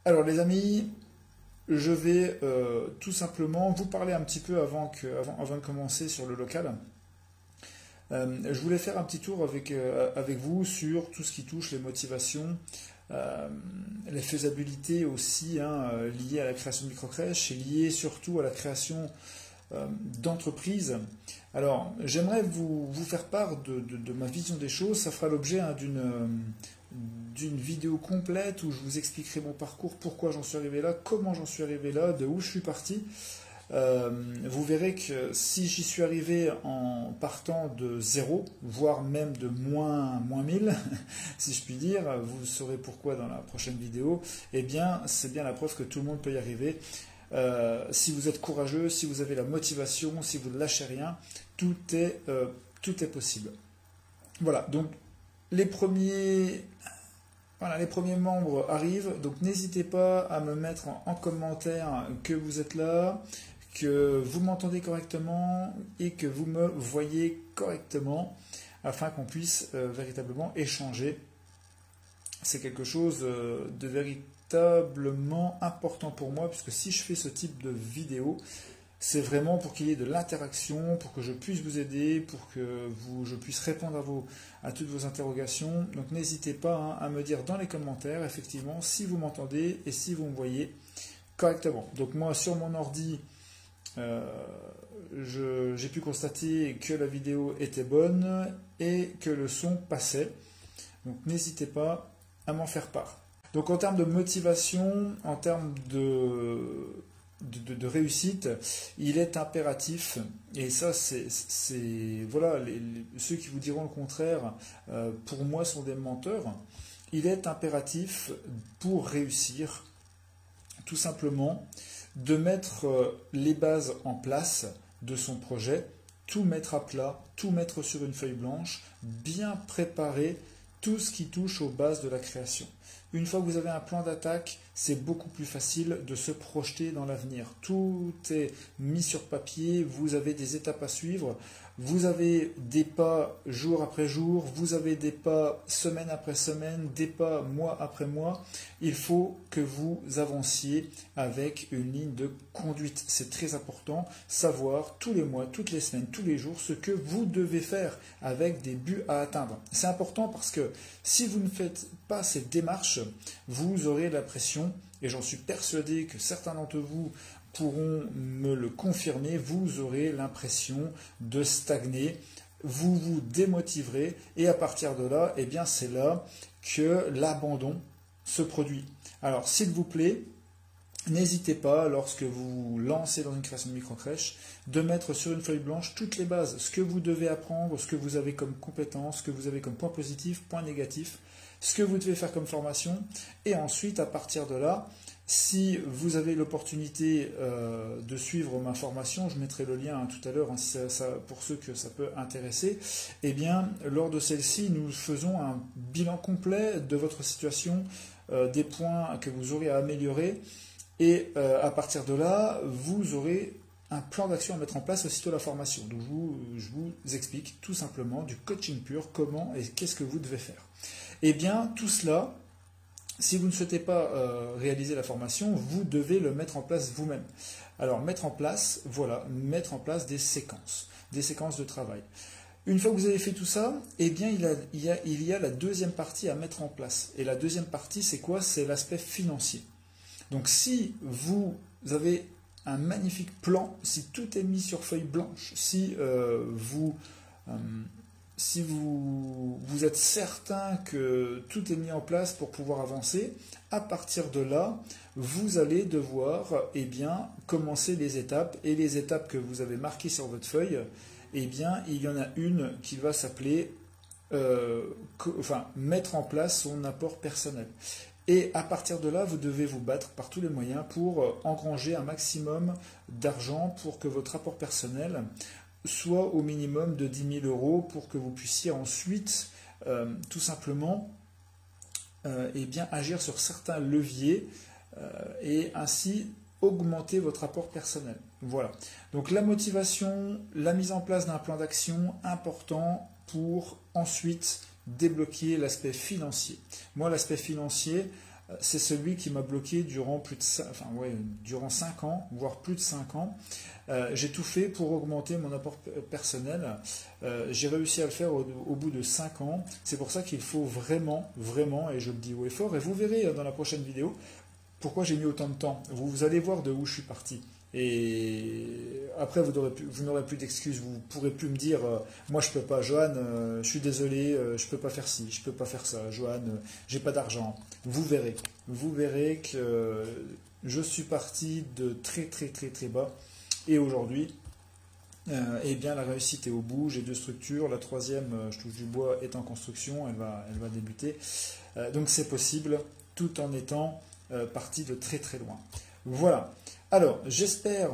Alors les amis, je vais tout simplement vous parler un petit peu avant de commencer sur le local. Je voulais faire un petit tour avec vous sur tout ce qui touche les motivations, euh, les faisabilités aussi liées à la création de microcrèches et liées surtout à la création d'entreprises. Alors, j'aimerais vous faire part de ma vision des choses. Ça fera l'objet d'une vidéo complète où je vous expliquerai mon parcours, pourquoi j'en suis arrivé là, comment j'en suis arrivé là, de où je suis parti. Vous verrez que si j'y suis arrivé en partant de zéro, voire même de moins 1000, si je puis dire, vous saurez pourquoi dans la prochaine vidéo, eh bien, c'est bien la preuve que tout le monde peut y arriver. Si vous êtes courageux, si vous avez la motivation, si vous ne lâchez rien, tout est possible. Voilà, donc les premiers, voilà, les premiers membres arrivent, donc n'hésitez pas à me mettre en commentaire que vous êtes là, que vous m'entendez correctement et que vous me voyez correctement, afin qu'on puisse véritablement échanger. C'est quelque chose de véritablement important pour moi, puisque si je fais ce type de vidéo, c'est vraiment pour qu'il y ait de l'interaction, pour que je puisse vous aider, pour que je puisse répondre à toutes vos interrogations. Donc n'hésitez pas à me dire dans les commentaires, effectivement, si vous m'entendez et si vous me voyez correctement. Donc moi, sur mon ordi, j'ai pu constater que la vidéo était bonne et que le son passait. Donc n'hésitez pas à m'en faire part. Donc en termes de motivation, en termes de réussite, il est impératif, et ça voilà, ceux qui vous diront le contraire, pour moi sont des menteurs, il est impératif pour réussir, tout simplement, de mettre les bases en place de son projet, tout mettre à plat, tout mettre sur une feuille blanche, bien préparer tout ce qui touche aux bases de la création. Une fois que vous avez un plan d'attaque, c'est beaucoup plus facile de se projeter dans l'avenir. Tout est mis sur papier, vous avez des étapes à suivre, vous avez des pas jour après jour, vous avez des pas semaine après semaine, des pas mois après mois. Il faut que vous avanciez avec une ligne de conduite. C'est très important, savoir tous les mois, toutes les semaines, tous les jours ce que vous devez faire avec des buts à atteindre. C'est important parce que si vous ne faites pas cette démarche, vous aurez la pression, et j'en suis persuadé que certains d'entre vous pourront me le confirmer, vous aurez l'impression de stagner, vous vous démotiverez, et à partir de là, eh bien c'est là que l'abandon se produit. Alors s'il vous plaît, n'hésitez pas, lorsque vous lancez dans une création de microcrèche, de mettre sur une feuille blanche toutes les bases, ce que vous devez apprendre, ce que vous avez comme compétences, ce que vous avez comme points positifs, points négatifs, ce que vous devez faire comme formation, et ensuite, à partir de là, si vous avez l'opportunité de suivre ma formation, je mettrai le lien tout à l'heure pour ceux que ça peut intéresser, eh bien, lors de celle-ci, nous faisons un bilan complet de votre situation, des points que vous aurez à améliorer, et à partir de là, vous aurez un plan d'action à mettre en place aussitôt la formation. Donc je vous explique tout simplement du coaching pur, comment et qu'est-ce que vous devez faire. Eh bien, tout cela, si vous ne souhaitez pas réaliser la formation, vous devez le mettre en place vous-même. Alors, mettre en place des séquences de travail. Une fois que vous avez fait tout ça, eh bien, il y a la deuxième partie à mettre en place. Et la deuxième partie, c'est quoi? C'est l'aspect financier. Donc, si vous avez un magnifique plan, si tout est mis sur feuille blanche, si vous êtes certain que tout est mis en place pour pouvoir avancer, à partir de là, vous allez devoir commencer les étapes. Et les étapes que vous avez marquées sur votre feuille, eh bien, il y en a une qui va s'appeler mettre en place son apport personnel. Et à partir de là, vous devez vous battre par tous les moyens pour engranger un maximum d'argent pour que votre apport personnel soit au minimum de 10 000 euros pour que vous puissiez ensuite tout simplement agir sur certains leviers et ainsi augmenter votre apport personnel. Voilà. Donc la motivation, la mise en place d'un plan d'action important pour ensuite débloquer l'aspect financier. Moi, l'aspect financier, c'est celui qui m'a bloqué durant durant 5 ans, voire plus de 5 ans. J'ai tout fait pour augmenter mon apport personnel. J'ai réussi à le faire au bout de 5 ans. C'est pour ça qu'il faut vraiment, vraiment, et je le dis haut et fort, et vous verrez dans la prochaine vidéo pourquoi j'ai mis autant de temps. Vous allez voir de où je suis parti. Et après, vous n'aurez plus d'excuses. Vous ne pourrez plus me dire moi je peux pas, Johan, je suis désolé, je peux pas faire ci, je peux pas faire ça, Johan, j'ai pas d'argent. Vous verrez. Vous verrez que je suis parti de très très très très bas. Et aujourd'hui, eh bien, la réussite est au bout. J'ai 2 structures. La troisième, je touche du bois, est en construction. Elle va débuter. Donc c'est possible, tout en étant parti de très très loin. Voilà. Alors, j'espère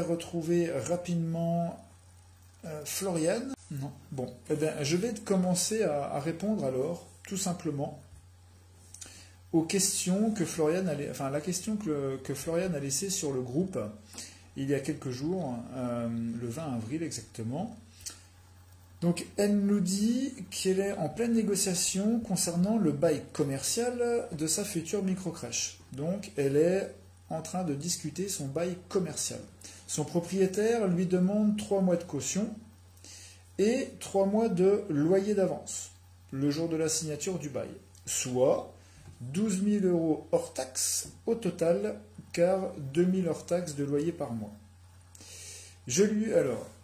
retrouver rapidement Floriane. Non. Bon, eh bien, je vais commencer à répondre alors, tout simplement, aux questions que Floriane la question que Floriane a laissée sur le groupe il y a quelques jours, le 20 avril exactement. Donc elle nous dit qu'elle est en pleine négociation concernant le bail commercial de sa future microcrèche. Donc elle est en train de discuter son bail commercial. Son propriétaire lui demande 3 mois de caution et 3 mois de loyer d'avance le jour de la signature du bail, soit 12 000 € hors taxe au total, car 2 000 hors taxe de loyer par mois.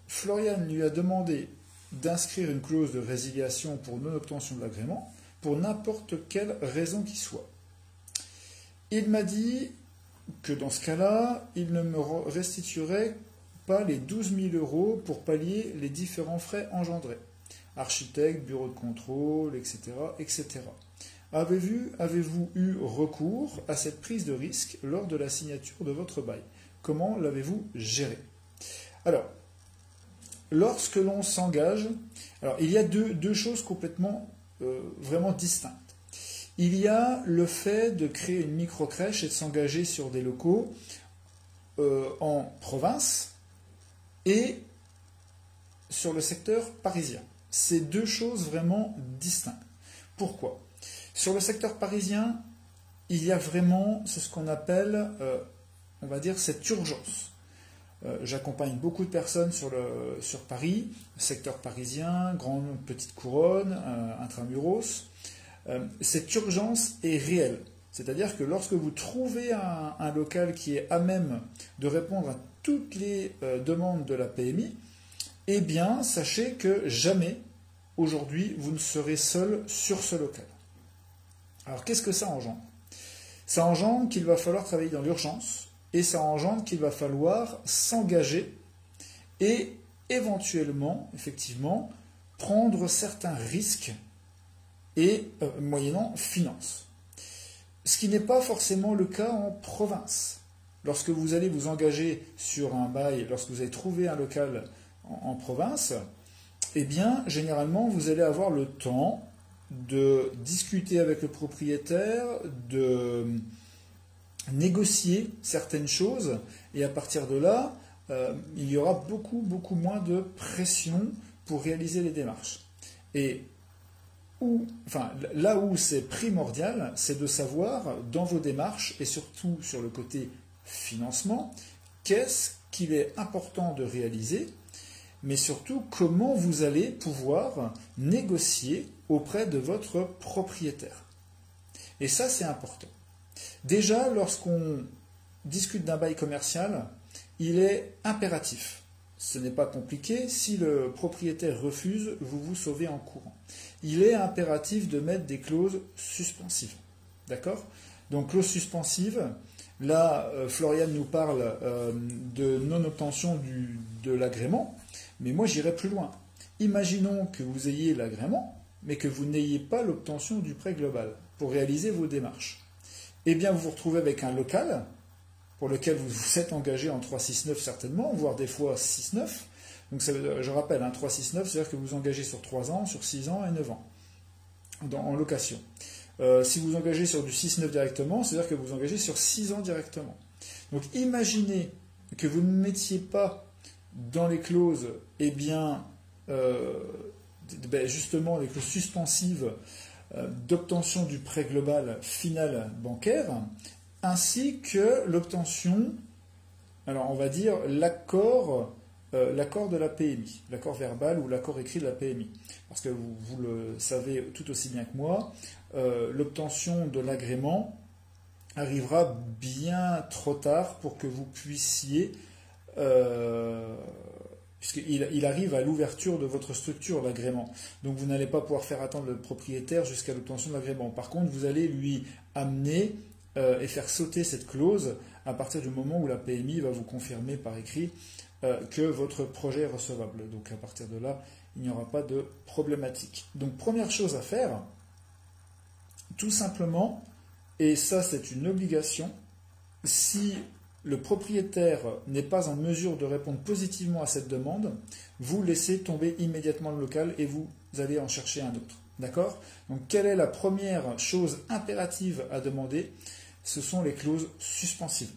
Floriane lui a demandé d'inscrire une clause de résiliation pour non-obtention de l'agrément, pour n'importe quelle raison qui soit. Il m'a dit que dans ce cas-là, il ne me restituerait pas les 12 000 € pour pallier les différents frais engendrés. Architecte, bureau de contrôle, etc. etc. Avez-vous eu recours à cette prise de risque lors de la signature de votre bail? Comment l'avez-vous géré? Alors, lorsque l'on s'engage, il y a deux choses complètement vraiment distinctes. Il y a le fait de créer une microcrèche et de s'engager sur des locaux en province et sur le secteur parisien. C'est 2 choses vraiment distinctes. Pourquoi? Sur le secteur parisien, il y a vraiment, c'est ce qu'on appelle, on va dire, cette urgence. J'accompagne beaucoup de personnes sur Paris, secteur parisien, grande, petite couronne, intramuros. Cette urgence est réelle. C'est-à-dire que lorsque vous trouvez un local qui est à même de répondre à toutes les demandes de la PMI, eh bien, sachez que jamais, aujourd'hui, vous ne serez seul sur ce local. Alors, qu'est-ce que ça engendre? Ça engendre qu'il va falloir travailler dans l'urgence et ça engendre qu'il va falloir s'engager et éventuellement, effectivement, prendre certains risques et moyennant finance. Ce qui n'est pas forcément le cas en province. Lorsque vous allez vous engager sur un bail, lorsque vous allez trouver un local en province, eh bien, généralement, vous allez avoir le temps de discuter avec le propriétaire, de négocier certaines choses, et à partir de là, il y aura beaucoup moins de pression pour réaliser les démarches. Et là où c'est primordial, c'est de savoir dans vos démarches, et surtout sur le côté financement, qu'est-ce qu'il est important de réaliser, mais surtout comment vous allez pouvoir négocier auprès de votre propriétaire. Et ça, c'est important. Déjà, lorsqu'on discute d'un bail commercial, il est impératif. Ce n'est pas compliqué. Si le propriétaire refuse, vous vous sauvez en courant. Il est impératif de mettre des clauses suspensives. D'accord? Donc, clause suspensive, là, Floriane nous parle de non-obtention de l'agrément, mais moi, j'irai plus loin. Imaginons que vous ayez l'agrément, mais que vous n'ayez pas l'obtention du prêt global pour réaliser vos démarches. Eh bien, vous vous retrouvez avec un local pour lequel vous vous êtes engagé en 369 certainement, voire des fois 69. Donc, je rappelle, 369, c'est-à-dire que vous vous engagez sur 3 ans, sur 6 ans et 9 ans en location. Si vous vous engagez sur du 6-9 directement, c'est-à-dire que vous vous engagez sur 6 ans directement. Donc, imaginez que vous ne mettiez pas dans les clauses, eh bien, justement, les clauses suspensives, d'obtention du prêt global final bancaire, ainsi que l'obtention, alors on va dire l'accord de la PMI, l'accord verbal ou l'accord écrit de la PMI. Parce que vous le savez tout aussi bien que moi, l'obtention de l'agrément arrivera bien trop tard pour que vous puissiez, puisqu'il arrive à l'ouverture de votre structure, l'agrément. Donc vous n'allez pas pouvoir faire attendre le propriétaire jusqu'à l'obtention de l'agrément. Par contre, vous allez lui amener et faire sauter cette clause à partir du moment où la PMI va vous confirmer par écrit que votre projet est recevable. Donc à partir de là, il n'y aura pas de problématique. Donc première chose à faire, tout simplement, et ça c'est une obligation, si le propriétaire n'est pas en mesure de répondre positivement à cette demande, vous laissez tomber immédiatement le local et vous allez en chercher un autre. D'accord? Donc quelle est la première chose impérative à demander? Ce sont les clauses suspensives.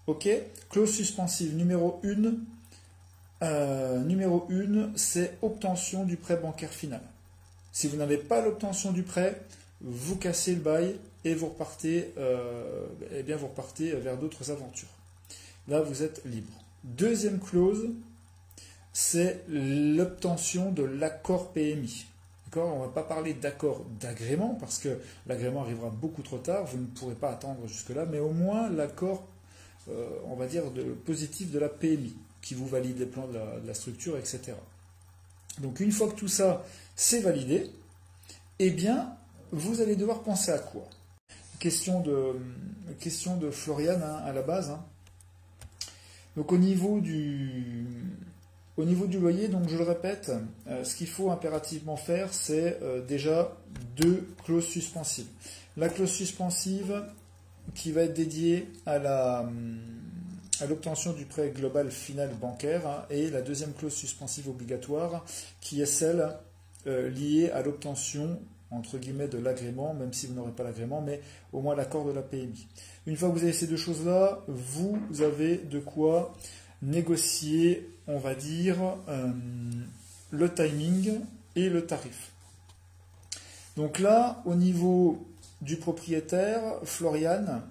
Ok? Clause suspensive numéro 1. Numéro 1, c'est obtention du prêt bancaire final. Si vous n'avez pas l'obtention du prêt, vous cassez le bail et vous repartez, vous repartez vers d'autres aventures. Là, vous êtes libre. Deuxième clause, c'est l'obtention de l'accord PMI. On ne va pas parler d'accord d'agrément, parce que l'agrément arrivera beaucoup trop tard, vous ne pourrez pas attendre jusque-là, mais au moins l'accord, on va dire, positif de la PMI, qui vous valide les plans de la structure, etc. Donc une fois que tout ça c'est validé, eh bien, vous allez devoir penser à quoi? Question de Floriane à la base. Donc au niveau du loyer, donc je le répète, ce qu'il faut impérativement faire, c'est déjà 2 clauses suspensives. La clause suspensive qui va être dédiée à l'obtention du prêt global final bancaire, et la deuxième clause suspensive obligatoire qui est celle liée à l'obtention entre guillemets de l'agrément, même si vous n'aurez pas l'agrément, mais au moins l'accord de la PMI. Une fois que vous avez ces deux choses-là, vous avez de quoi négocier, on va dire, le timing et le tarif. Donc là, au niveau du propriétaire, Floriane,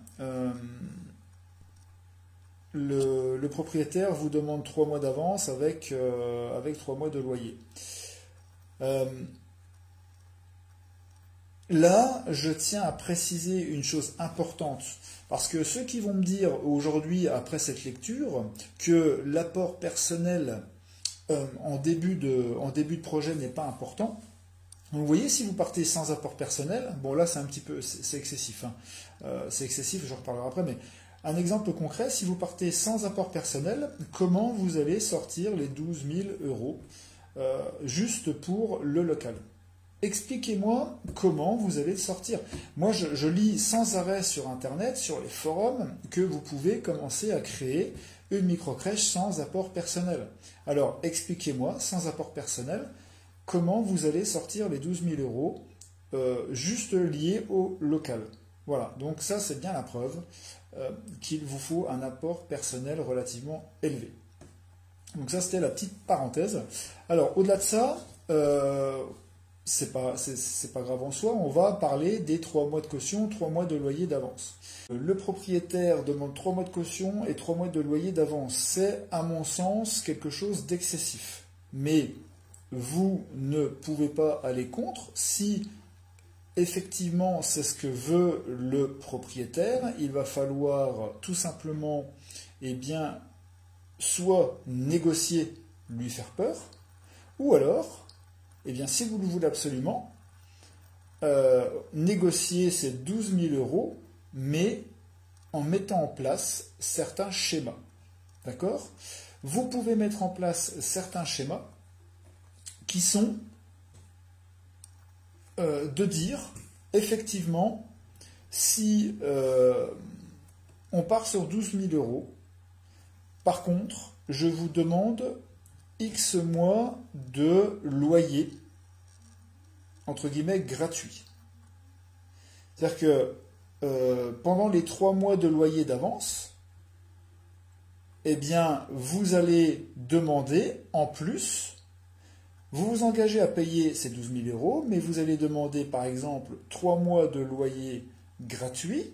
le propriétaire vous demande 3 mois d'avance avec 3 mois de loyer. Là, je tiens à préciser une chose importante, parce que ceux qui vont me dire aujourd'hui, après cette lecture, que l'apport personnel en début de projet n'est pas important, vous voyez, si vous partez sans apport personnel, bon là c'est un petit peu, c'est excessif, c'est excessif, je reparlerai après, mais un exemple concret, si vous partez sans apport personnel, comment vous allez sortir les 12 000 euros juste pour le local? Expliquez-moi comment vous allez le sortir. Moi, je lis sans arrêt sur Internet, sur les forums, que vous pouvez commencer à créer une microcrèche sans apport personnel. Alors, expliquez-moi, sans apport personnel, comment vous allez sortir les 12 000 euros juste liés au local. Voilà, donc ça, c'est bien la preuve qu'il vous faut un apport personnel relativement élevé. Donc ça, c'était la petite parenthèse. Alors, au-delà de ça, c'est pas grave en soi, on va parler des 3 mois de caution, 3 mois de loyer d'avance. Le propriétaire demande 3 mois de caution et 3 mois de loyer d'avance. C'est, à mon sens, quelque chose d'excessif. Mais vous ne pouvez pas aller contre. Si effectivement c'est ce que veut le propriétaire, il va falloir tout simplement, eh bien, soit négocier, lui faire peur, ou alors, eh bien, si vous le voulez absolument, négocier ces 12 000 euros, mais en mettant en place certains schémas. D'accord? Vous pouvez mettre en place certains schémas qui sont de dire, effectivement, si on part sur 12 000 euros, par contre, je vous demande X mois de loyer, entre guillemets, gratuit. C'est-à-dire que pendant les 3 mois de loyer d'avance, eh bien, vous allez demander en plus Vous vous engagez à payer ces 12 000 euros, mais vous allez demander par exemple 3 mois de loyer gratuit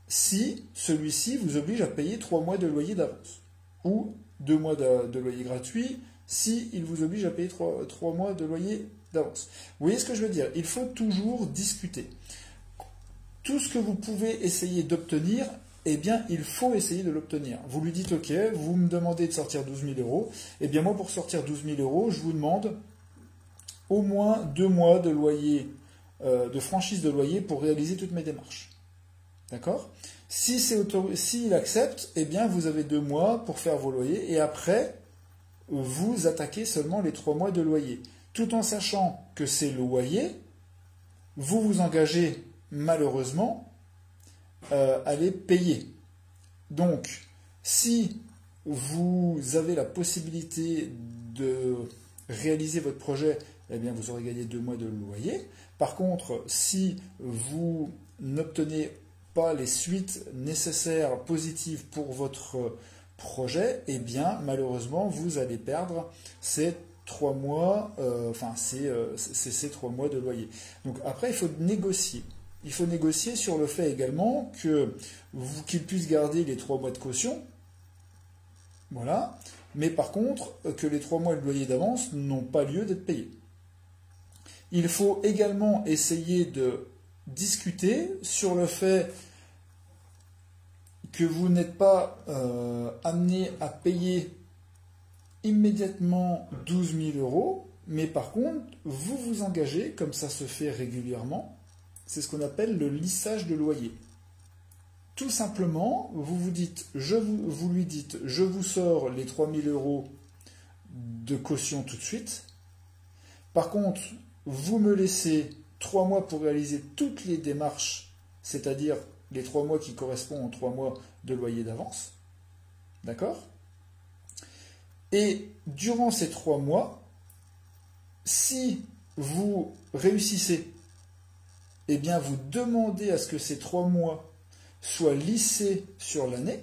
si celui-ci vous oblige à payer 3 mois de loyer d'avance. Ou 2 mois de loyer gratuit si il vous oblige à payer 3 mois de loyer d'avance. Vous voyez ce que je veux dire? Il faut toujours discuter. Tout ce que vous pouvez essayer d'obtenir, eh bien, il faut essayer de l'obtenir. Vous lui dites, OK, vous me demandez de sortir 12 000 euros. Eh bien, moi, pour sortir 12 000 euros, je vous demande au moins 2 mois de loyer, de franchise de loyer pour réaliser toutes mes démarches. D'accord? S'il accepte, eh bien, vous avez 2 mois pour faire vos loyers et après, vous attaquez seulement les 3 mois de loyer. Tout en sachant que ces loyers, vous vous engagez malheureusement à les payer. Donc, si vous avez la possibilité de réaliser votre projet, eh bien, vous aurez gagné 2 mois de loyer. Par contre, si vous n'obtenez pas les suites nécessaires, positives pour votre projet, eh bien, malheureusement, vous allez perdre ces 3 mois, ces 3 mois de loyer. Donc après, il faut négocier. Il faut négocier sur le fait également qu'il puisse garder les 3 mois de caution, voilà, mais par contre, que les 3 mois de loyer d'avance n'ont pas lieu d'être payés. Il faut également essayer de discuter sur le fait que vous n'êtes pas amené à payer immédiatement 12 000 euros, mais par contre, vous vous engagez, comme ça se fait régulièrement, c'est ce qu'on appelle le lissage de loyer. Tout simplement, vous lui dites, je vous sors les 3 000 euros de caution tout de suite. Par contre, vous me laissez 3 mois pour réaliser toutes les démarches, c'est-à-dire les 3 mois qui correspondent aux 3 mois de loyer d'avance. D'accord? Et durant ces 3 mois, si vous réussissez, eh bien vous demandez à ce que ces 3 mois soient lissés sur l'année.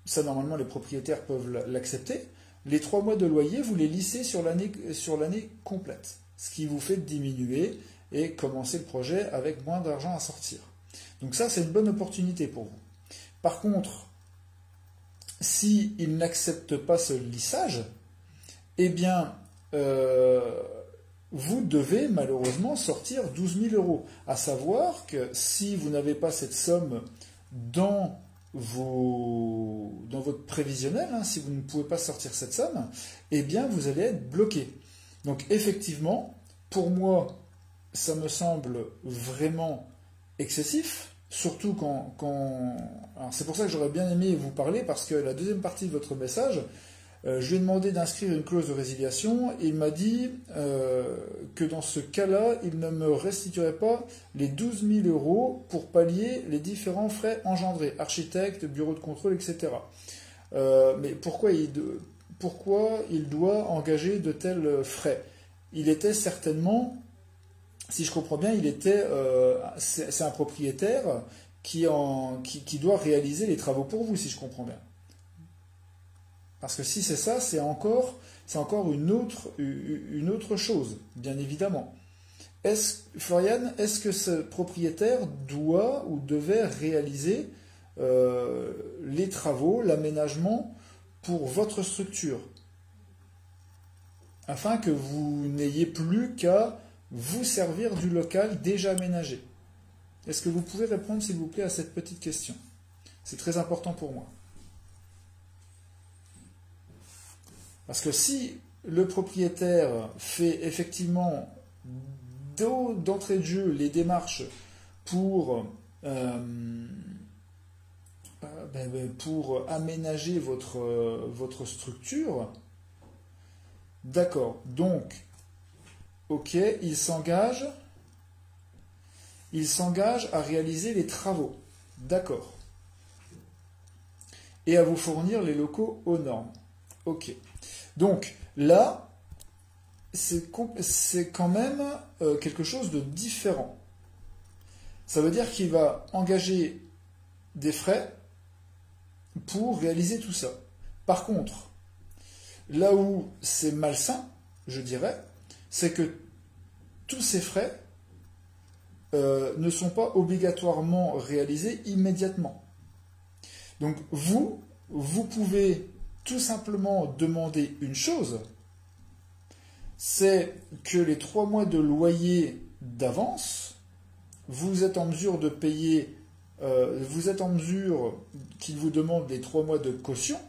Ça, normalement, les propriétaires peuvent l'accepter. Les 3 mois de loyer, vous les lissez sur l'année complète, ce qui vous fait diminuer et commencer le projet avec moins d'argent à sortir. Donc ça, c'est une bonne opportunité pour vous. Par contre, s'il n'accepte pas ce lissage, eh bien, vous devez malheureusement sortir 12 000 euros. À savoir que si vous n'avez pas cette somme dans votre prévisionnel, si vous ne pouvez pas sortir cette somme, eh bien vous allez être bloqué. Donc effectivement, pour moi, ça me semble vraiment excessif, surtout alors c'est pour ça que j'aurais bien aimé vous parler, parce que la deuxième partie de votre message, je lui ai demandé d'inscrire une clause de résiliation et il m'a dit que dans ce cas-là, il ne me restituerait pas les 12 000 euros pour pallier les différents frais engendrés, architecte, bureau de contrôle, etc. Mais pourquoi il doit engager de tels frais? Il était certainement, si je comprends bien, c'est un propriétaire qui doit réaliser les travaux pour vous, si je comprends bien. Parce que si c'est ça, c'est encore une autre chose, bien évidemment. Florian, est-ce que ce propriétaire doit ou devait réaliser les travaux, l'aménagement pour votre structure, afin que vous n'ayez plus qu'à vous servir du local déjà aménagé? Est-ce que vous pouvez répondre, s'il vous plaît, à cette petite question? C'est très important pour moi. Parce que si le propriétaire fait effectivement d'entrée de jeu les démarches pour aménager votre structure, d'accord, donc, ok, il s'engage à réaliser les travaux, d'accord, et à vous fournir les locaux aux normes, ok. Donc là, c'est quand même quelque chose de différent. Ça veut dire qu'il va engager des frais pour réaliser tout ça. Par contre, Là où c'est malsain, je dirais, c'est que tous ces frais ne sont pas obligatoirement réalisés immédiatement. Donc vous pouvez tout simplement demander une chose, c'est que les 3 mois de loyer d'avance, vous êtes en mesure de payer, vous êtes en mesure qu'il vous demande les 3 mois de caution,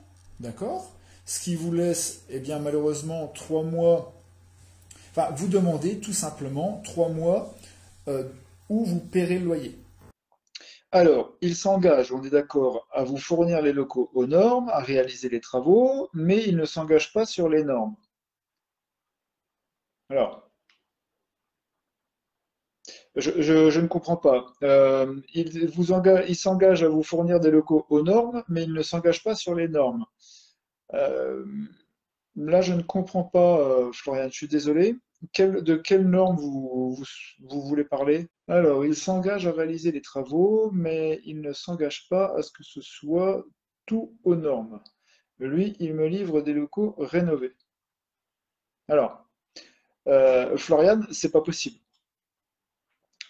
d'accord? Ce qui vous laisse, eh bien, malheureusement, 3 mois. Enfin, vous demandez tout simplement 3 mois où vous paierez le loyer. Alors, il s'engage, on est d'accord, à vous fournir les locaux aux normes, à réaliser les travaux, mais il ne s'engage pas sur les normes. Alors, je ne comprends pas. Il s'engage à vous fournir des locaux aux normes, mais il ne s'engage pas sur les normes. Euh, Là, je ne comprends pas, Florian, je suis désolé. De quelle norme vous voulez parler? Alors, il s'engage à réaliser les travaux, mais il ne s'engage pas à ce que ce soit tout aux normes. Lui, il me livre des locaux rénovés. Alors, Florian, c'est pas possible.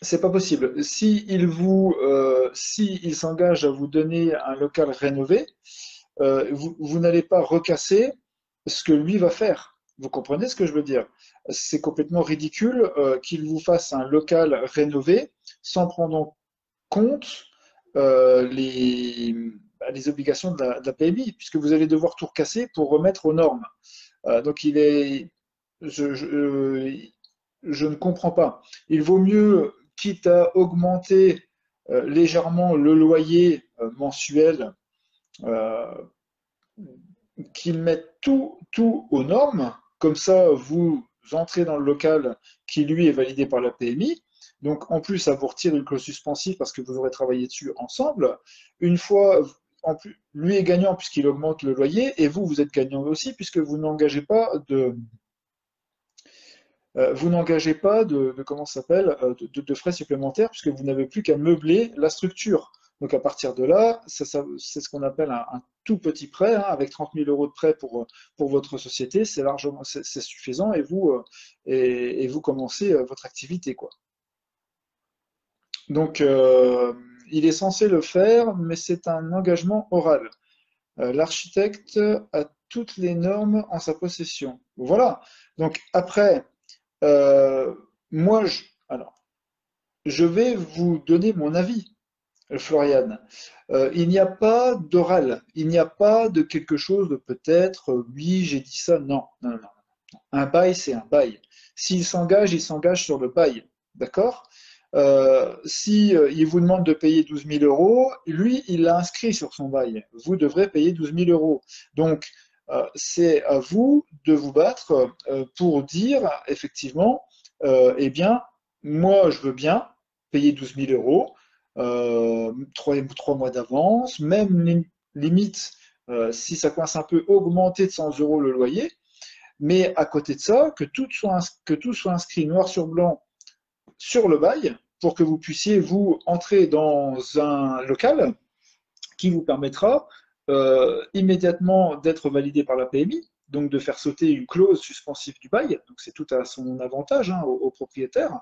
C'est pas possible. Si il s'engage à vous donner un local rénové, vous n'allez pas recasser ce que lui va faire. Vous comprenez ce que je veux dire? C'est complètement ridicule qu'il vous fasse un local rénové sans prendre en compte euh, les, les obligations de la PMI, puisque vous allez devoir tout recasser pour remettre aux normes. Donc il est, je ne comprends pas. Il vaut mieux, quitte à augmenter légèrement le loyer mensuel, euh, qu'ils mettent tout aux normes. Comme ça, vous entrez dans le local qui, lui, est validé par la PMI. Donc, en plus, ça vous retire une clause suspensive parce que vous aurez travaillé dessus ensemble. Une fois, en plus, lui est gagnant puisqu'il augmente le loyer et vous êtes gagnant aussi puisque vous n'engagez pas de comment ça s'appelle de frais supplémentaires puisque vous n'avez plus qu'à meubler la structure. Donc à partir de là, c'est ce qu'on appelle un tout petit prêt, hein, avec 30 000 euros de prêt pour votre société, c'est largement c'est suffisant et vous commencez votre activité quoi. Donc il est censé le faire, mais c'est un engagement oral. L'architecte a toutes les normes en sa possession. Voilà. Donc après, euh, moi, alors, je vais vous donner mon avis, Floriane. Il n'y a pas d'oral, il n'y a pas de quelque chose de peut-être, oui, j'ai dit ça, non, non, non, non. Un bail, c'est un bail. S'il s'engage, il s'engage sur le bail, d'accord? Si il vous demande de payer 12 000 euros, lui, il l'a inscrit sur son bail. Vous devrez payer 12 000 euros. Donc, c'est à vous de vous battre pour dire, effectivement, eh bien, moi, je veux bien payer 12 000 euros, 3 mois d'avance, même limite, si ça coince un peu, augmenter de 100 euros le loyer, mais à côté de ça, que tout soit inscrit noir sur blanc sur le bail pour que vous puissiez vous entrer dans un local qui vous permettra immédiatement d'être validé par la PMI, donc de faire sauter une clause suspensive du bail, donc c'est tout à son avantage hein, aux propriétaires,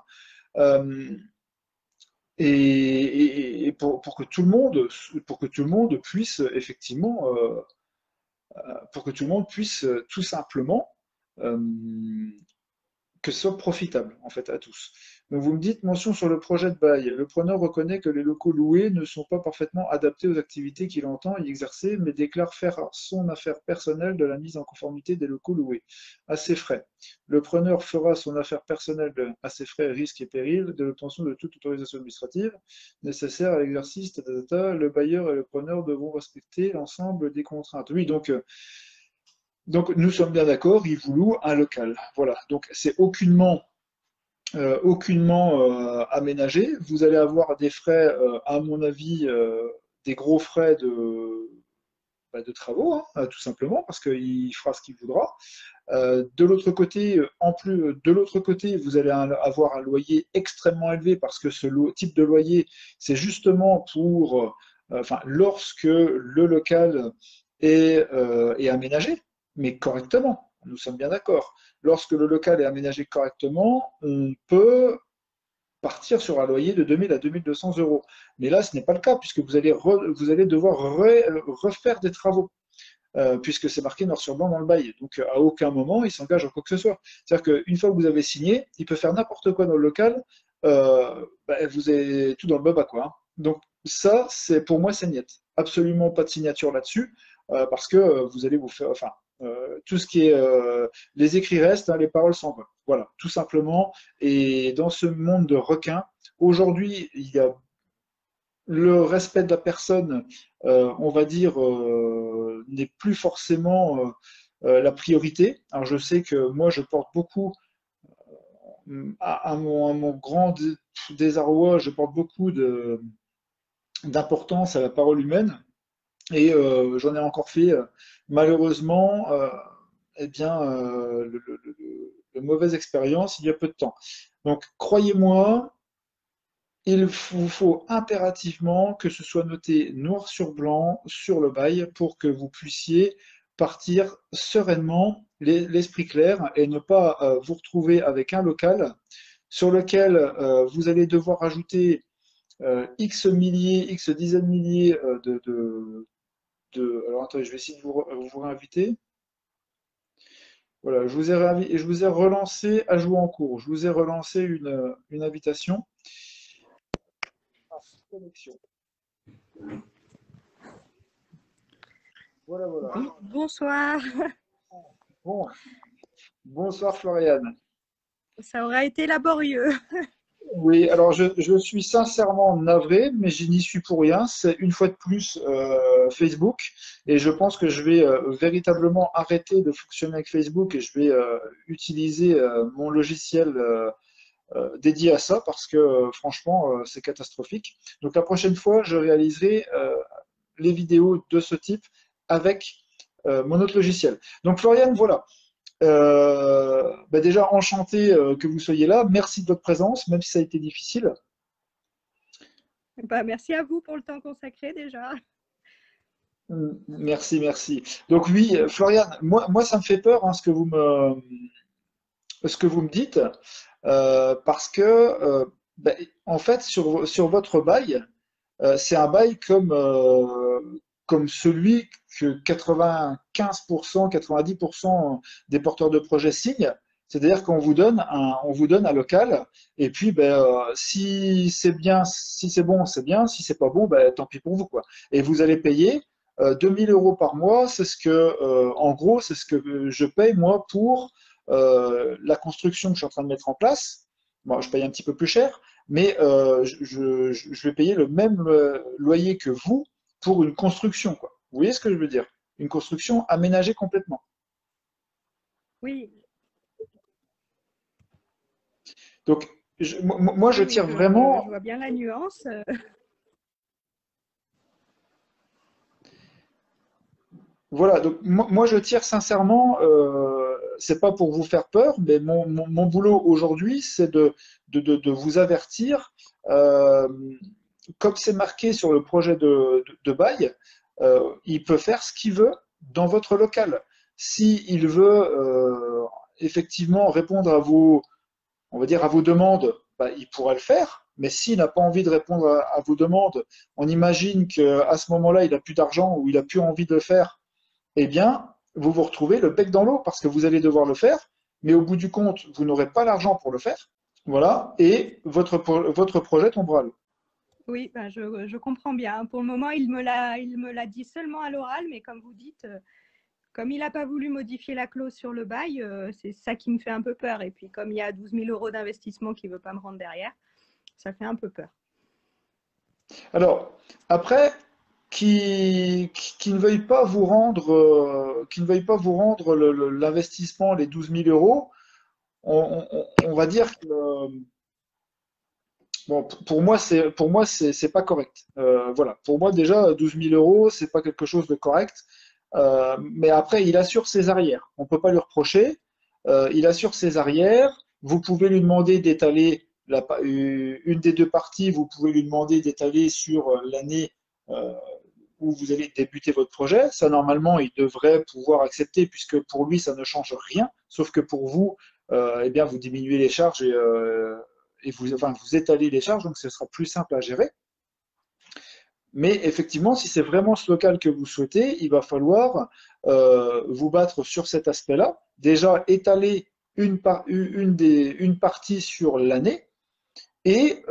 euh, et pour que tout le monde puisse effectivement, pour que tout le monde puisse tout simplement euh, que ce soit profitable en fait à tous. Donc vous me dites mention sur le projet de bail. Le preneur reconnaît que les locaux loués ne sont pas parfaitement adaptés aux activités qu'il entend y exercer, mais déclare faire son affaire personnelle de la mise en conformité des locaux loués à ses frais. Le preneur fera son affaire personnelle à ses frais, risques et périls de l'obtention de toute autorisation administrative nécessaire à l'exercice. Le bailleur et le preneur devront respecter l'ensemble des contraintes. Oui, donc nous sommes bien d'accord, il vous loue un local. Voilà, donc c'est aucunement aménagé. Vous allez avoir des frais, à mon avis, des gros frais de travaux, hein, tout simplement, parce qu'il fera ce qu'il voudra. De l'autre côté, de l'autre côté, vous allez avoir un loyer extrêmement élevé parce que ce type de loyer, c'est justement pour, enfin, lorsque le local est aménagé. mais correctement. Nous sommes bien d'accord. Lorsque le local est aménagé correctement, on peut partir sur un loyer de 2000 à 2200 euros. Mais là, ce n'est pas le cas, puisque vous allez devoir refaire des travaux, puisque c'est marqué noir sur blanc dans le bail. Donc, à aucun moment, il s'engage en quoi que ce soit. C'est-à-dire qu'une fois que vous avez signé, il peut faire n'importe quoi dans le local, vous avez tout dans le baba, quoi, hein. Donc, ça, pour moi, c'est niet. Absolument pas de signature là-dessus, parce que vous allez vous faire, enfin, tout ce qui est, les écrits restent, hein, les paroles s'en vont. Voilà, tout simplement. Et dans ce monde de requins, aujourd'hui, il y a le respect de la personne, on va dire, n'est plus forcément la priorité. Alors je sais que moi, je porte beaucoup, à mon grand désarroi, je porte beaucoup d'importance à la parole humaine. Et j'en ai encore fait, malheureusement, eh bien, le mauvaise expérience il y a peu de temps. Donc, croyez-moi, il vous faut impérativement que ce soit noté noir sur blanc sur le bail pour que vous puissiez partir sereinement, l'esprit clair, et ne pas vous retrouver avec un local sur lequel vous allez devoir ajouter X milliers, X dizaines de milliers alors attendez, je vais essayer de vous réinviter. Voilà, je vous ai relancé à jouer en cours. Je vous ai relancé une invitation. Connexion. Voilà, voilà. Bonsoir. Bon, bonsoir Floriane. Ça aura été laborieux. Oui, alors je suis sincèrement navré, mais je n'y suis pour rien. C'est une fois de plus Facebook, et je pense que je vais véritablement arrêter de fonctionner avec Facebook et je vais utiliser mon logiciel dédié à ça parce que franchement, c'est catastrophique. Donc la prochaine fois, je réaliserai les vidéos de ce type avec mon autre logiciel. Donc Floriane, voilà. Déjà, enchanté que vous soyez là. Merci de votre présence, même si ça a été difficile. Merci à vous pour le temps consacré déjà. Merci, merci. Donc oui, Floriane, moi ça me fait peur, hein, ce que vous me dites, parce que en fait sur votre bail, c'est un bail comme celui que 95%, 90% des porteurs de projets signent. C'est-à-dire qu'on vous donne un local, et puis si c'est bien, si c'est bon, c'est bien, si c'est pas bon, tant pis pour vous, quoi. Et vous allez payer 2000 euros par mois, en gros, c'est ce que je paye moi pour la construction que je suis en train de mettre en place. Moi, je paye un petit peu plus cher, mais je vais payer le même loyer que vous pour une construction, quoi. Vous voyez ce que je veux dire? Une construction aménagée complètement. Oui, Donc, moi, je oui, tire je vraiment. vois bien la nuance. Voilà, donc moi, je tire sincèrement, c'est pas pour vous faire peur, mais mon boulot aujourd'hui, c'est de vous avertir. euh, Comme c'est marqué sur le projet de bail, il peut faire ce qu'il veut dans votre local. Si il veut effectivement répondre on va dire à vos demandes, il pourra le faire. Mais s'il n'a pas envie de répondre à vos demandes, on imagine qu'à ce moment-là, il n'a plus d'argent ou il n'a plus envie de le faire, eh bien, vous vous retrouvez le bec dans l'eau parce que vous allez devoir le faire, mais au bout du compte, vous n'aurez pas l'argent pour le faire. Voilà, et votre projet tombera à l'eau. Oui, je comprends bien. Pour le moment, il me l'a dit seulement à l'oral, mais comme vous dites, comme il n'a pas voulu modifier la clause sur le bail, c'est ça qui me fait un peu peur. Et puis, comme il y a 12 000 euros d'investissement qu'il ne veut pas me rendre derrière, ça fait un peu peur. Alors, après, qui ne veuille pas vous rendre, l'investissement, les 12 000 euros, on va dire que, bon, pour moi, c'est pas correct. Voilà. Pour moi, déjà, 12 000 euros, c'est pas quelque chose de correct. Mais après, il assure ses arrières. On peut pas lui reprocher. Il assure ses arrières. Vous pouvez lui demander d'étaler une des deux parties. Vous pouvez lui demander d'étaler sur l'année, où vous allez débuter votre projet. Ça, normalement, il devrait pouvoir accepter puisque pour lui, ça ne change rien. Sauf que pour vous, eh bien, vous diminuez les charges et vous étalez les charges, donc ce sera plus simple à gérer. Mais effectivement, si c'est vraiment ce local que vous souhaitez, il va falloir vous battre sur cet aspect-là. Déjà, étaler une partie sur l'année et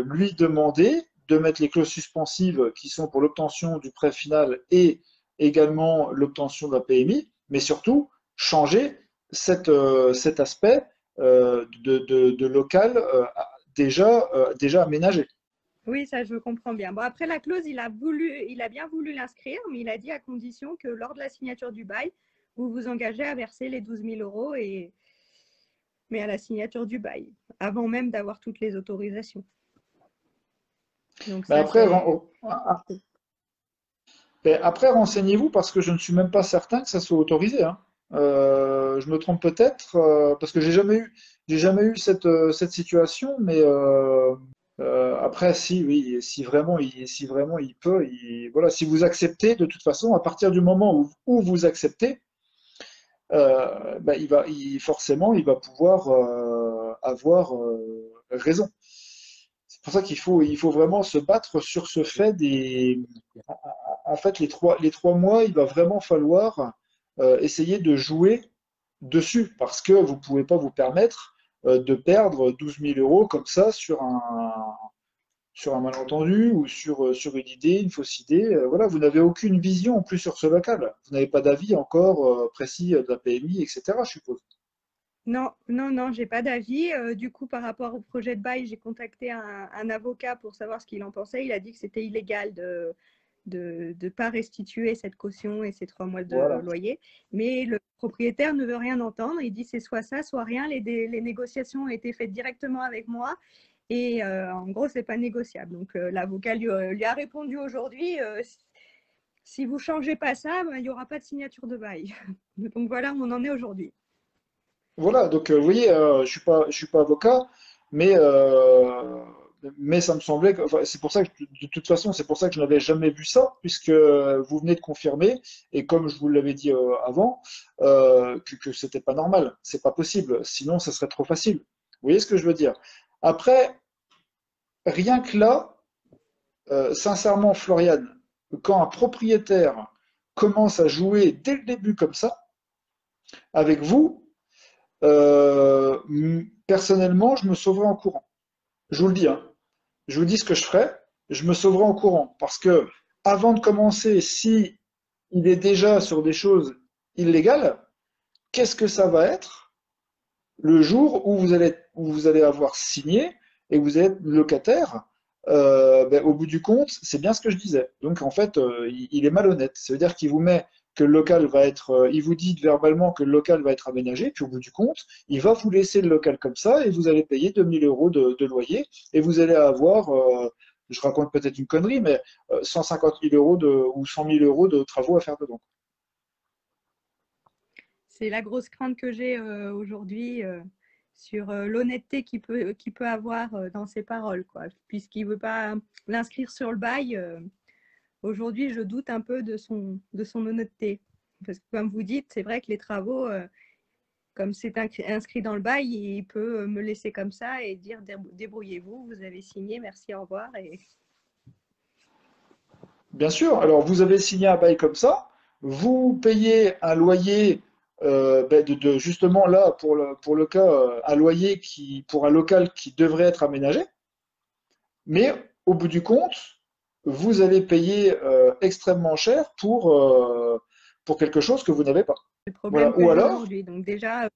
lui demander de mettre les clauses suspensives qui sont pour l'obtention du prêt final et également l'obtention de la PMI, mais surtout changer cet aspect de local déjà aménagé. Oui, ça je comprends bien. Bon, après la clause, il a bien voulu l'inscrire, mais il a dit à condition que lors de la signature du bail, vous vous engagez à verser les 12 000 euros, mais à la signature du bail, avant même d'avoir toutes les autorisations. Donc Ben ça, après, c'est... après, renseignez-vous parce que je ne suis même pas certain que ça soit autorisé, hein. Je me trompe peut-être parce que j'ai jamais eu cette situation, mais après, si, oui, si vraiment il peut, voilà, si vous acceptez, de toute façon, à partir du moment où vous acceptez, ben, forcément, il va pouvoir avoir raison. C'est pour ça il faut vraiment se battre sur ce fait en fait, les 3 mois, il va vraiment falloir essayer de jouer dessus parce que vous ne pouvez pas vous permettre de perdre 12 000 euros comme ça sur un malentendu ou sur une idée, une fausse idée. Voilà, vous n'avez aucune vision en plus sur ce local. Vous n'avez pas d'avis encore précis de la PMI, etc., je suppose. Non, non, non, j'ai pas d'avis. Du coup, par rapport au projet de bail, j'ai contacté un avocat pour savoir ce qu'il en pensait. Il a dit que c'était illégal de pas restituer cette caution et ces 3 mois de Voilà. loyer. Mais le propriétaire ne veut rien entendre. Il dit c'est soit ça, soit rien. Les négociations ont été faites directement avec moi. Et en gros, c'est pas négociable. Donc l'avocat lui a répondu aujourd'hui, si vous changez pas ça, ben, il n'y aura pas de signature de bail. Donc voilà où on en est aujourd'hui. Voilà, donc vous voyez, je suis pas avocat, mais, mais ça me semblait que, enfin, c'est pour ça que, de toute façon, c'est pour ça que je n'avais jamais vu ça, puisque vous venez de confirmer, et comme je vous l'avais dit avant, que c'était pas normal, c'est pas possible, sinon ça serait trop facile. Vous voyez ce que je veux dire? Après, rien que là, sincèrement, Floriane, quand un propriétaire commence à jouer dès le début comme ça, avec vous, personnellement, je me sauverai en courant. Je vous le dis, hein. Je vous dis ce que je ferai. Je me sauverai en courant parce que avant de commencer, si il est déjà sur des choses illégales, qu'est-ce que ça va être le jour où vous allez avoir signé et que vous êtes locataire? Ben, au bout du compte, c'est bien ce que je disais. Donc en fait, il est malhonnête. Ça veut dire qu'il vous met que le local va être, il vous dit verbalement que le local va être aménagé, puis au bout du compte, il va vous laisser le local comme ça et vous allez payer 2000 euros de loyer et vous allez avoir, je raconte peut-être une connerie, mais 150 000 euros ou 100 000 euros de travaux à faire dedans. C'est la grosse crainte que j'ai aujourd'hui sur l'honnêteté qu'il peut avoir dans ses paroles, quoi. Puisqu'il ne veut pas l'inscrire sur le bail. Aujourd'hui, je doute un peu de son honnêteté. Parce que comme vous dites, c'est vrai que les travaux, comme c'est inscrit dans le bail, il peut me laisser comme ça et dire débrouillez-vous, vous avez signé, merci, au revoir. Et... Bien sûr, alors vous avez signé un bail comme ça, vous payez un loyer ben, justement là pour le cas un loyer pour un local qui devrait être aménagé, mais au bout du compte, vous allez payer extrêmement cher pour quelque chose que vous n'avez pas. le problème Voilà. que Ou j'ai alors, aujourd'hui. Donc déjà,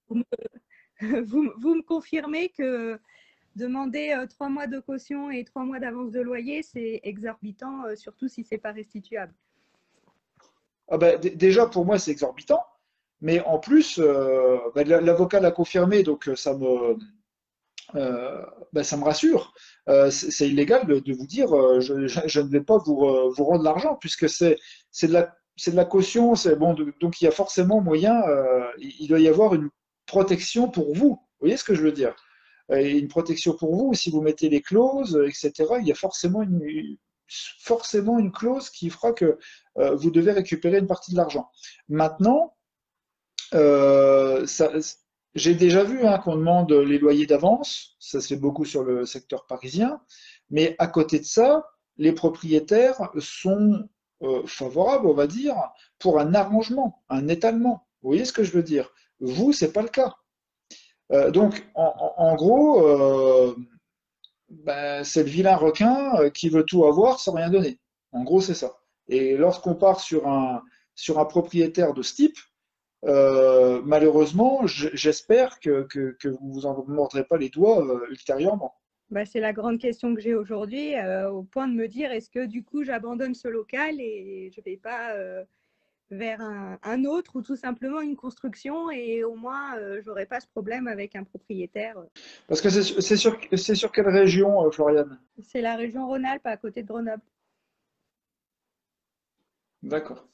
vous me confirmez que demander 3 mois de caution et 3 mois d'avance de loyer, c'est exorbitant, surtout si c'est pas restituable. ah ben, déjà pour moi c'est exorbitant, mais en plus ben, l'avocat l'a confirmé, donc ben, ça me rassure. C'est illégal de vous dire je ne vais pas vous rendre l'argent puisque c'est de la caution. Bon, donc il y a forcément moyen, il doit y avoir une protection pour vous. Vous voyez ce que je veux dire? Et une protection pour vous si vous mettez les clauses, etc. Il y a forcément forcément une clause qui fera que vous devez récupérer une partie de l'argent. Maintenant, ça, j'ai déjà vu hein, qu'on demande les loyers d'avance, ça se fait beaucoup sur le secteur parisien, mais à côté de ça, les propriétaires sont favorables, on va dire, pour un arrangement, un étalement. Vous voyez ce que je veux dire? Vous, c'est pas le cas. Donc, en gros, ben, c'est le vilain requin qui veut tout avoir sans rien donner. En gros, c'est ça. Et lorsqu'on part sur un propriétaire de ce type, malheureusement, j'espère que vous vous en mordrez pas les doigts ultérieurement. Bah, c'est la grande question que j'ai aujourd'hui, au point de me dire est-ce que du coup j'abandonne ce local et je vais pas vers un autre ou tout simplement une construction et au moins j'aurai pas ce problème avec un propriétaire. Parce que c'est sur quelle région, Floriane? C'est la région Rhône-Alpes à côté de Grenoble. D'accord,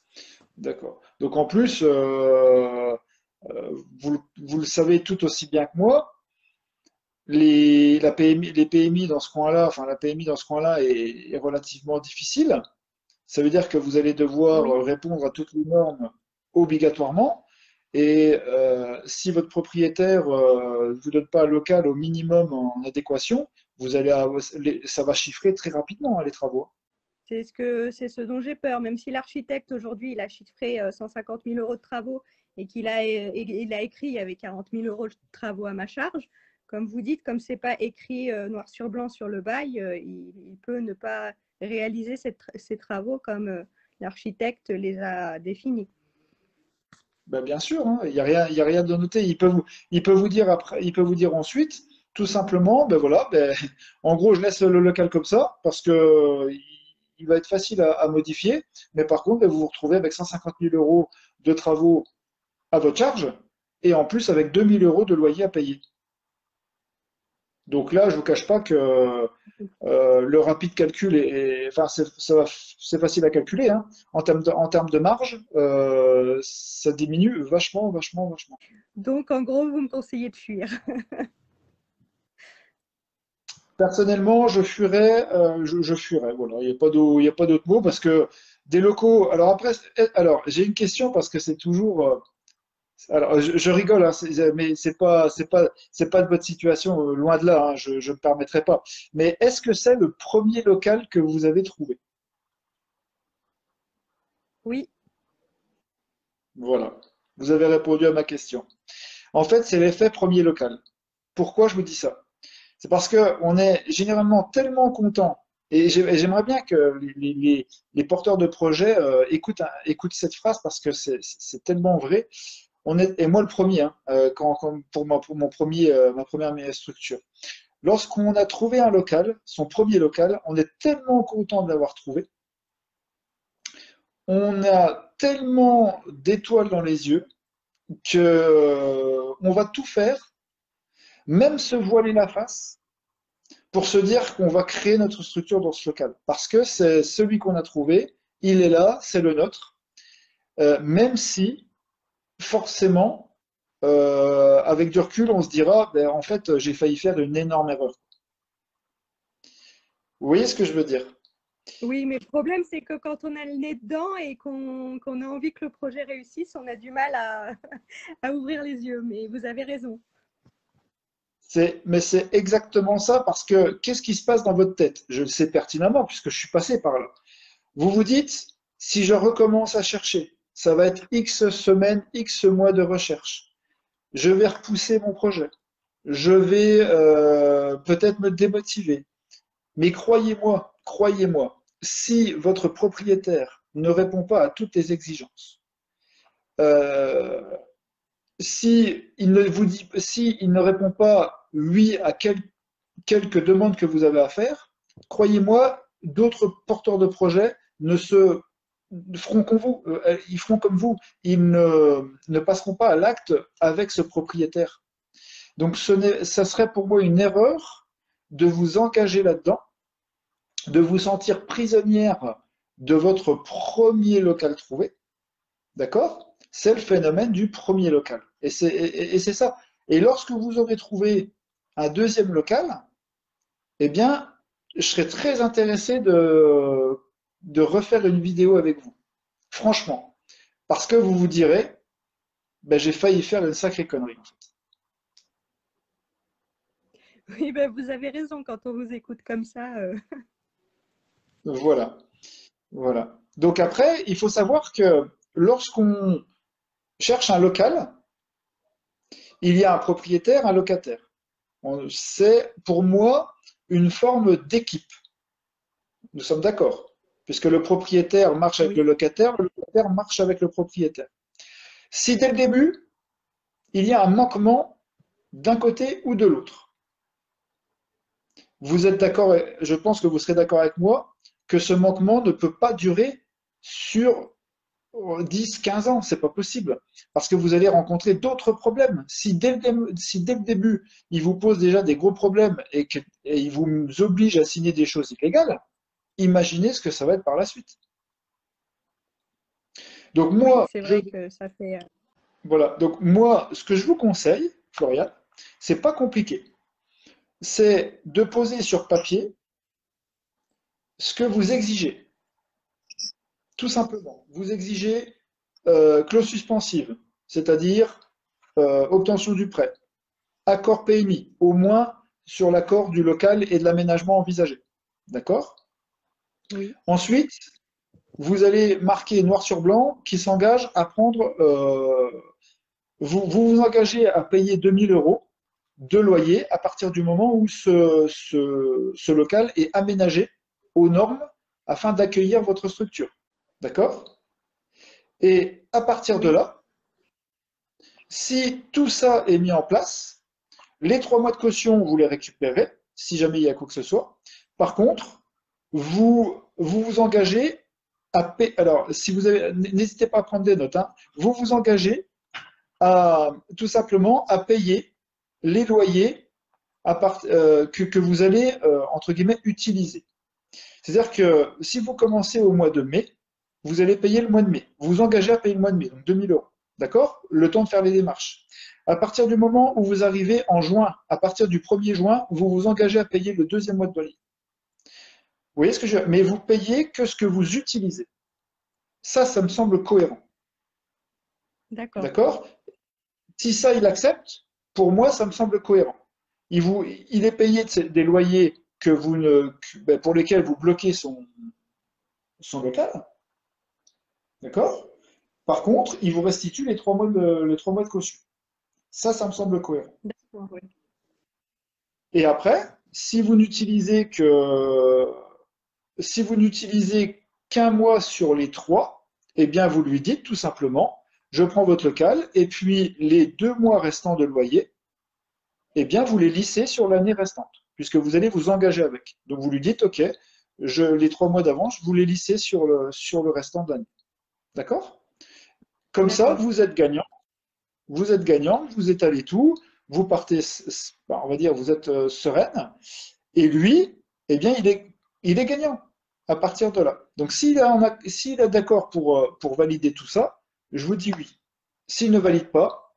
d'accord. Donc en plus, vous le savez tout aussi bien que moi, les PMI dans ce coin-là, enfin la PMI dans ce coin-là est relativement difficile. Ça veut dire que vous allez devoir Oui, répondre à toutes les normes obligatoirement. Et si votre propriétaire ne vous donne pas un local au minimum en adéquation, ça va chiffrer très rapidement hein, les travaux. c'est ce dont j'ai peur. Même si l'architecte aujourd'hui il a chiffré 150 000 euros de travaux et il a écrit il y avait 40 000 euros de travaux à ma charge. Comme vous dites, comme c'est pas écrit noir sur blanc sur le bail, il peut ne pas réaliser ces travaux comme l'architecte les a définis. Ben, bien sûr, hein, il y a rien de noté. Il peut vous dire après, il peut vous dire ensuite, tout simplement, ben voilà, ben, en gros, je laisse le local comme ça parce que il va être facile à modifier. Mais par contre, ben, vous vous retrouvez avec 150 000 euros de travaux à votre charge et en plus avec 2 000 euros de loyer à payer. Donc là, je vous cache pas que le rapide calcul enfin, c'est facile à calculer, hein. En termes de marge, ça diminue vachement, vachement, vachement. Donc, en gros, vous me conseillez de fuir. Personnellement, je fuirais, voilà. Il y a pas d'autre mot parce que des locaux. Alors après, alors j'ai une question parce que c'est toujours. Alors je rigole, hein, mais c'est pas de votre situation, loin de là. Hein, je me permettrai pas. Mais est-ce que c'est le premier local que vous avez trouvé? Oui, Voilà. Vous avez répondu à ma question. En fait, c'est l'effet premier local. Pourquoi je vous dis ça? C'est parce que on est généralement tellement content, et j'aimerais bien que les porteurs de projets écoutent cette phrase parce que c'est tellement vrai. Et moi le premier, hein, pour mon premier, ma première structure. Lorsqu'on a trouvé un local, son premier local, on est tellement content de l'avoir trouvé, on a tellement d'étoiles dans les yeux que on va tout faire, même se voiler la face, pour se dire qu'on va créer notre structure dans ce local. Parce que c'est celui qu'on a trouvé, il est là, c'est le nôtre, même si forcément, avec du recul, on se dira, ben, en fait, j'ai failli faire une énorme erreur. Vous voyez ce que je veux dire? oui, mais le problème, c'est que quand on a le nez dedans et qu'on a envie que le projet réussisse, on a du mal à ouvrir les yeux. Mais vous avez raison. Mais c'est exactement ça, parce que qu'est-ce qui se passe dans votre tête? Je le sais pertinemment, puisque je suis passé par là. Vous vous dites, si je recommence à chercher, ça va être X semaines, X mois de recherche. Je vais repousser mon projet. Je vais peut-être me démotiver. Mais croyez-moi, si votre propriétaire ne répond pas à toutes les exigences, euh, si il ne répond pas oui à quelques demandes que vous avez à faire, croyez-moi, d'autres porteurs de projets ne se feront comme vous, ils feront comme vous, ils ne passeront pas à l'acte avec ce propriétaire. Donc ça serait pour moi une erreur de vous engager là-dedans, de vous sentir prisonnière de votre premier local trouvé, d'accord? C'est le phénomène du premier local. Et c'est ça. Et lorsque vous aurez trouvé un deuxième local, eh bien, je serais très intéressé de refaire une vidéo avec vous. Franchement. Parce que vous vous direz, ben, j'ai failli faire une sacrée connerie, en fait. Oui, ben, vous avez raison quand on vous écoute comme ça. Voilà. Voilà. Donc après, il faut savoir que lorsqu'on cherche un local, il y a un propriétaire, un locataire. C'est pour moi une forme d'équipe. Nous sommes d'accord. Puisque le propriétaire marche avec Oui, le locataire marche avec le propriétaire. Si dès le début, il y a un manquement d'un côté ou de l'autre, vous êtes d'accord, je pense que vous serez d'accord avec moi, que ce manquement ne peut pas durer sur 10, 15 ans, c'est pas possible. Parce que vous allez rencontrer d'autres problèmes. Si dès le début, il vous pose déjà des gros problèmes et il vous oblige à signer des choses illégales, imaginez ce que ça va être par la suite. Donc oui, moi, c'est vrai que ça fait. voilà. Donc moi, ce que je vous conseille, Florian, c'est pas compliqué. C'est de poser sur papier ce que vous exigez. Tout simplement. Vous exigez clause suspensive, c'est-à-dire obtention du prêt, accord PMI, au moins sur l'accord du local et de l'aménagement envisagé. D'accord? Oui, Ensuite, vous allez marquer noir sur blanc qui s'engage à prendre, vous engagez à payer 2 000 € de loyer à partir du moment où ce local est aménagé aux normes afin d'accueillir votre structure. D'accord? Et à partir de oui, là, si tout ça est mis en place, les 3 mois de caution, vous les récupérez, si jamais il y a quoi que ce soit. Par contre, vous engagez à payer. Alors, si vous avez, n'hésitez pas à prendre des notes, hein, vous vous engagez à tout simplement à payer les loyers que vous allez, entre guillemets, utiliser. C'est-à-dire que si vous commencez au mois de mai, vous allez payer le mois de mai. Vous vous engagez à payer le mois de mai, donc 2 000 €. D'accord? Le temps de faire les démarches. À partir du moment où vous arrivez en juin, à partir du 1er juin, vous vous engagez à payer le deuxième mois de loyer. Vous voyez ce que je veux dire? Mais vous payez que ce que vous utilisez. Ça me semble cohérent. d'accord. D'accord? Si ça, il accepte, pour moi, ça me semble cohérent. Il est payé des loyers que vous ne, ben, pour lesquels vous bloquez son local. D'accord? Par contre, il vous restitue les 3 mois de caution. Ça me semble cohérent. D'accord, oui. Et après, si vous n'utilisez qu'un mois sur les 3, eh bien, vous lui dites tout simplement, je prends votre local, et puis les 2 mois restants de loyer, eh bien, vous les lissez sur l'année restante, puisque vous allez vous engager avec. Donc, vous lui dites, OK, les 3 mois d'avance, vous les lissez sur le restant de l'année. D'accord? Comme ça, D'accord. vous êtes gagnant. Vous êtes gagnant, vous étalez tout, vous partez, on va dire, vous êtes sereine, et lui, eh bien, il est gagnant à partir de là. Donc, s'il est d'accord pour valider tout ça, je vous dis oui. S'il ne valide pas,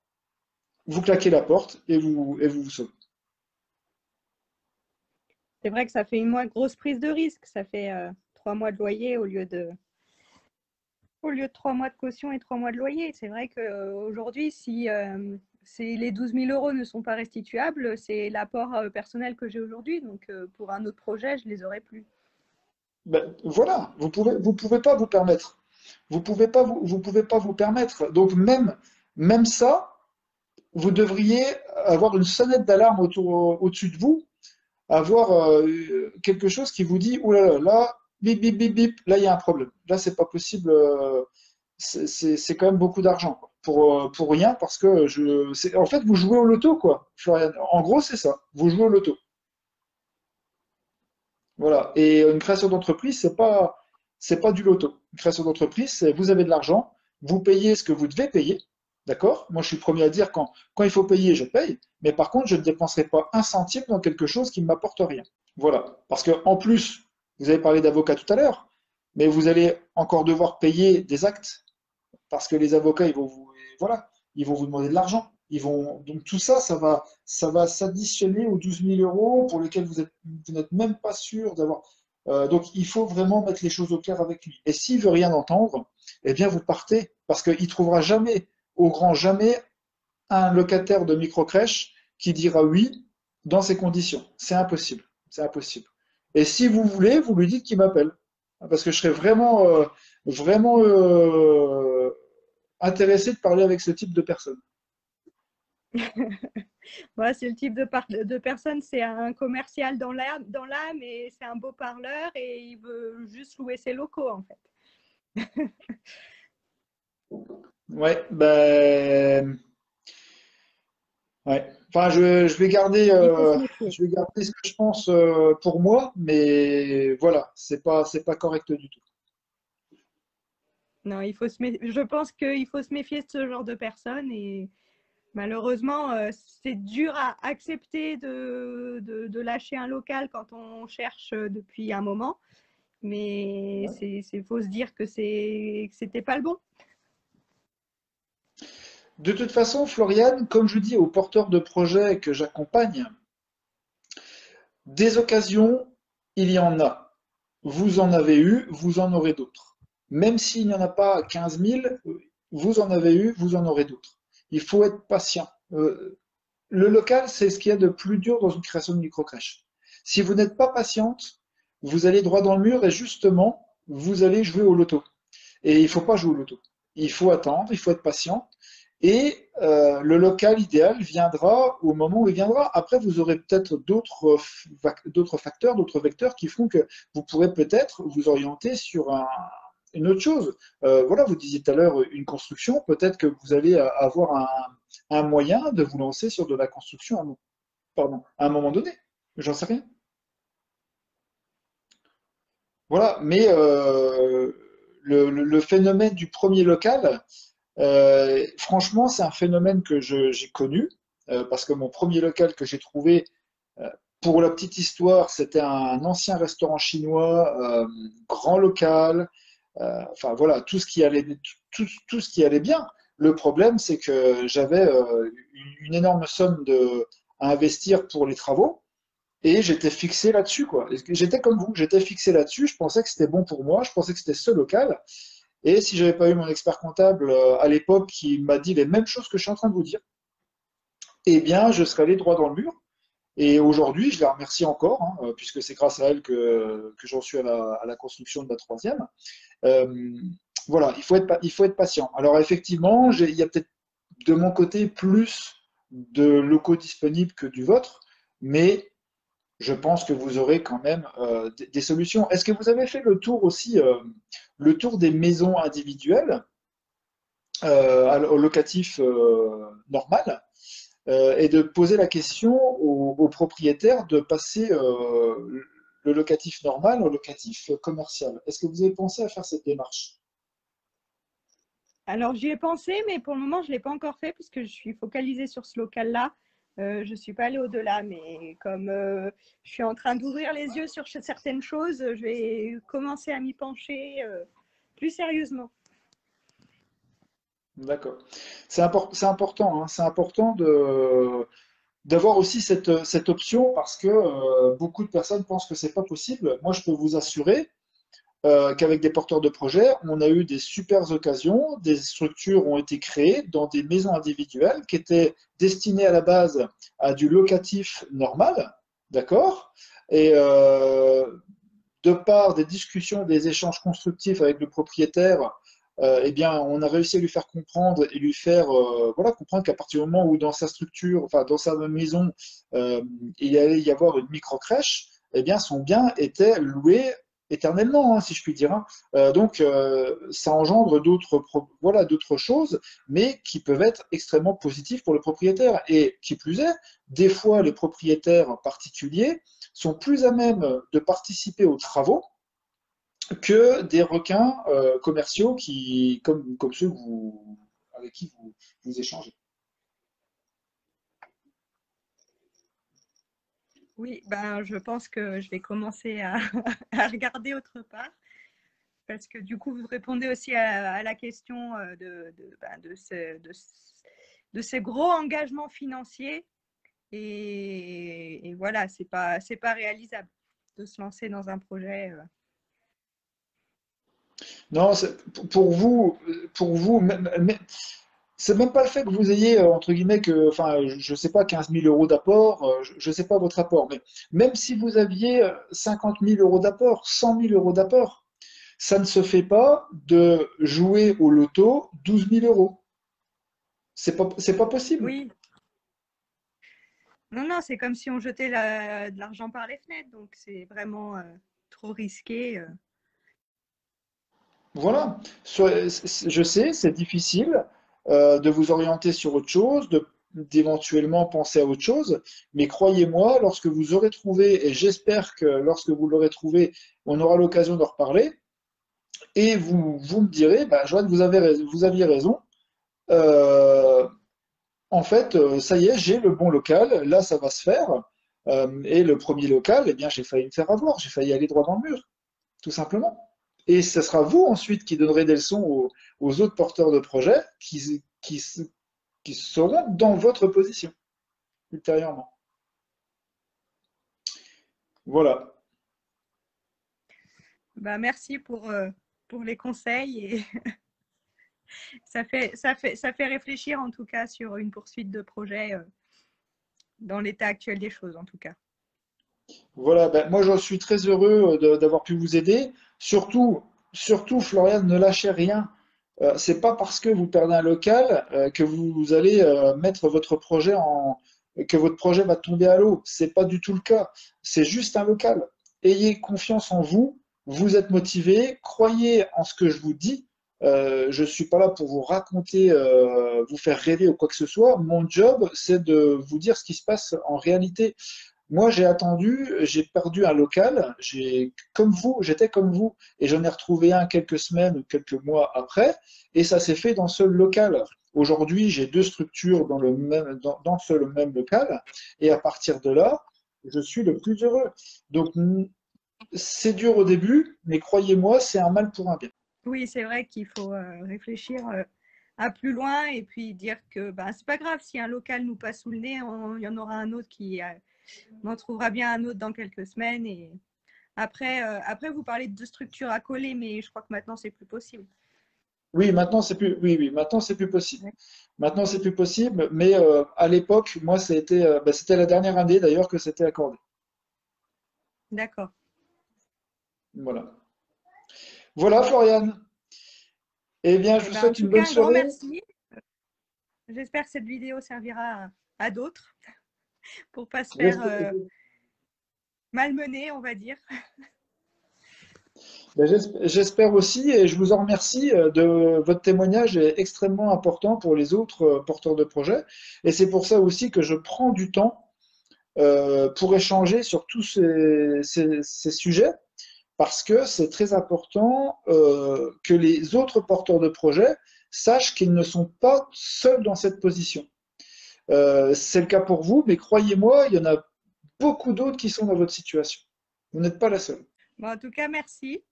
vous claquez la porte et vous sauvez. C'est vrai que ça fait une moins grosse prise de risque. Ça fait 3 mois de loyer au lieu de 3 mois de caution et 3 mois de loyer. C'est vrai qu'aujourd'hui, si les 12 000 € ne sont pas restituables, c'est l'apport personnel que j'ai aujourd'hui. Donc, pour un autre projet, je les aurais plus. Ben, voilà, vous pouvez pas vous permettre. Vous pouvez pas vous permettre. Donc, même ça, vous devriez avoir une sonnette d'alarme au-dessus de vous, avoir quelque chose qui vous dit, oh là là, là, bip, bip, bip, bip, là, il y a un problème. Là, c'est pas possible. C'est quand même beaucoup d'argent quoi, pour rien, parce que en fait, vous jouez au loto, quoi, Florian. En gros, c'est ça. Vous jouez au loto. Voilà. Et une création d'entreprise, c'est pas du loto. Une création d'entreprise, c'est vous avez de l'argent, vous payez ce que vous devez payer. D'accord? Moi, je suis le premier à dire quand il faut payer, je paye. Mais par contre, je ne dépenserai pas un centime dans quelque chose qui ne m'apporte rien. Voilà. Parce que, en plus, vous avez parlé d'avocat tout à l'heure, mais vous allez encore devoir payer des actes parce que les avocats, voilà, ils vont vous demander de l'argent. Donc tout ça, ça va s'additionner aux 12 000 euros pour lesquels vous n'êtes même pas sûr d'avoir. Donc il faut vraiment mettre les choses au clair avec lui. Et s'il veut rien entendre, eh bien vous partez, parce qu'il trouvera jamais, au grand jamais, un locataire de microcrèche qui dira oui dans ces conditions. C'est impossible. C'est impossible. Et si vous voulez, vous lui dites qu'il m'appelle. Parce que je serais vraiment intéressé de parler avec ce type de personne. Voilà, c'est le type de personne, c'est un commercial dans l'âme et c'est un beau parleur et il veut juste louer ses locaux en fait. Ouais, ben, ouais. Enfin, Il faut se méfier. je vais garder ce que je pense pour moi, mais voilà, c'est pas correct du tout. Non, je pense qu'il faut se méfier de ce genre de personnes et malheureusement, c'est dur à accepter de lâcher un local quand on cherche depuis un moment, mais c'est faut se dire que c'était pas le bon. De toute façon, Floriane, comme je dis aux porteurs de projets que j'accompagne, des occasions, il y en a. Vous en avez eu, vous en aurez d'autres. Même s'il n'y en a pas 15 000, vous en avez eu, vous en aurez d'autres. Il faut être patient. Le local, c'est ce qu'il y a de plus dur dans une création de microcrèche. Si vous n'êtes pas patiente, vous allez droit dans le mur et justement, vous allez jouer au loto. Et il ne faut pas jouer au loto. Il faut attendre, il faut être patient. Et le local idéal viendra au moment où il viendra. Après, vous aurez peut-être d'autres facteurs, d'autres vecteurs qui font que vous pourrez peut-être vous orienter sur une autre chose. Voilà, vous disiez tout à l'heure une construction. Peut-être que vous allez avoir un moyen de vous lancer sur de la construction à un moment donné. J'en sais rien. Voilà, mais le phénomène du premier local, franchement, c'est un phénomène que j'ai connu, parce que mon premier local que j'ai trouvé, euh, pour la petite histoire, c'était un ancien restaurant chinois, grand local, enfin voilà, tout ce qui allait bien. Le problème, c'est que j'avais une énorme somme à investir pour les travaux. Et j'étais fixé là-dessus, quoi. J'étais comme vous, j'étais fixé là-dessus. Je pensais que c'était bon pour moi. Je pensais que c'était ce local. Et si j'avais pas eu mon expert comptable à l'époque qui m'a dit les mêmes choses que je suis en train de vous dire, eh bien, je serais allé droit dans le mur. Et aujourd'hui, je la remercie encore, hein, puisque c'est grâce à elle que j'en suis à la construction de la troisième. Euh, voilà, il faut être patient. Alors effectivement, il y a peut-être de mon côté plus de locaux disponibles que du vôtre, mais je pense que vous aurez quand même des solutions. Est-ce que vous avez fait le tour aussi, le tour des maisons individuelles au locatif normal, et de poser la question aux propriétaires de passer le locatif normal au locatif commercial? Est-ce que vous avez pensé à faire cette démarche? Alors j'y ai pensé, mais pour le moment je ne l'ai pas encore fait puisque je suis focalisée sur ce local-là. Je ne suis pas allée au-delà, mais comme je suis en train d'ouvrir les yeux sur certaines choses, je vais commencer à m'y pencher plus sérieusement. D'accord. C'est important, hein, c'est important d'avoir aussi cette option parce que beaucoup de personnes pensent que c'est pas possible. Moi, je peux vous assurer qu'avec des porteurs de projets, on a eu des super occasions, des structures ont été créées dans des maisons individuelles qui étaient destinées à la base à du locatif normal, d'accord? Et de par des discussions, des échanges constructifs avec le propriétaire, eh bien, on a réussi à lui faire comprendre et lui faire voilà, comprendre qu'à partir du moment où dans sa structure, enfin dans sa maison, euh, il allait y avoir une micro-crèche, eh bien, son bien était loué éternellement, hein, si je puis dire, hein. Donc, ça engendre voilà, d'autres choses, mais qui peuvent être extrêmement positives pour le propriétaire. Et qui plus est, des fois, les propriétaires particuliers sont plus à même de participer aux travaux que des requins commerciaux comme ceux avec qui vous échangez. Oui, ben, je pense que je vais commencer à, à regarder autre part. Parce que du coup, vous répondez aussi à la question ben, de ces gros engagements financiers. Et voilà, c'est pas réalisable de se lancer dans un projet. Non, pour vous, c'est même pas le fait que vous ayez, entre guillemets, enfin, je sais pas, 15 000 euros d'apport, je sais pas votre apport, mais même si vous aviez 50 000 euros d'apport, 100 000 euros d'apport, ça ne se fait pas de jouer au loto 12 000 euros. C'est pas possible. Oui, non, c'est comme si on jetait de l'argent par les fenêtres, donc c'est vraiment trop risqué. Voilà. Je sais, c'est difficile de vous orienter sur autre chose, d'éventuellement penser à autre chose, mais croyez-moi, lorsque vous aurez trouvé, et j'espère que lorsque vous l'aurez trouvé, on aura l'occasion d'en reparler, et vous me direz, bah, Joanne, vous aviez raison. Euh, En fait, ça y est, j'ai le bon local, là ça va se faire. Et le premier local, eh bien, j'ai failli me faire avoir, j'ai failli aller droit dans le mur, tout simplement. Et ce sera vous ensuite qui donnerez des leçons aux autres porteurs de projets qui seront dans votre position ultérieurement. Voilà. Bah, merci pour les conseils et ça fait réfléchir en tout cas sur une poursuite de projet dans l'état actuel des choses en tout cas. Voilà, ben, moi j'en suis très heureux d'avoir pu vous aider. Surtout, Florian, ne lâchez rien. C'est pas parce que vous perdez un local que vous allez mettre votre projet que votre projet va tomber à l'eau. C'est pas du tout le cas. C'est juste un local. Ayez confiance en vous. Vous êtes motivé. Croyez en ce que je vous dis. Je suis pas là pour vous raconter, vous faire rêver ou quoi que ce soit. Mon job, c'est de vous dire ce qui se passe en réalité. Moi, j'ai attendu, j'ai perdu un local, j'étais comme vous, et j'en ai retrouvé un quelques semaines ou quelques mois après, et ça s'est fait dans ce local. Aujourd'hui, j'ai deux structures dans ce même local, et à partir de là, je suis le plus heureux. Donc, c'est dur au début, mais croyez-moi, c'est un mal pour un bien. Oui, c'est vrai qu'il faut réfléchir à plus loin et puis dire que bah, c'est pas grave si un local nous passe sous le nez, il y en aura un autre on en trouvera bien un autre dans quelques semaines. Et après vous parlez de deux structures à coller, mais je crois que maintenant c'est plus possible. Oui, maintenant c'est plus, oui, oui, maintenant c'est plus possible. Maintenant c'est plus possible, mais à l'époque, moi, c'était la dernière année d'ailleurs que c'était accordé. D'accord. Voilà. Voilà, Floriane. Eh bien, je Et vous ben, en souhaite tout une bonne cas, un grand soirée. merci. J'espère que cette vidéo servira à d'autres pour pas se faire malmener, on va dire. Ben, j'espère aussi, et je vous en remercie, de votre témoignage est extrêmement important pour les autres porteurs de projets. Et c'est pour ça aussi que je prends du temps pour échanger sur tous ces sujets, parce que c'est très important que les autres porteurs de projets sachent qu'ils ne sont pas seuls dans cette position. C'est le cas pour vous, mais croyez-moi, il y en a beaucoup d'autres qui sont dans votre situation. Vous n'êtes pas la seule. Bon, en tout cas, merci.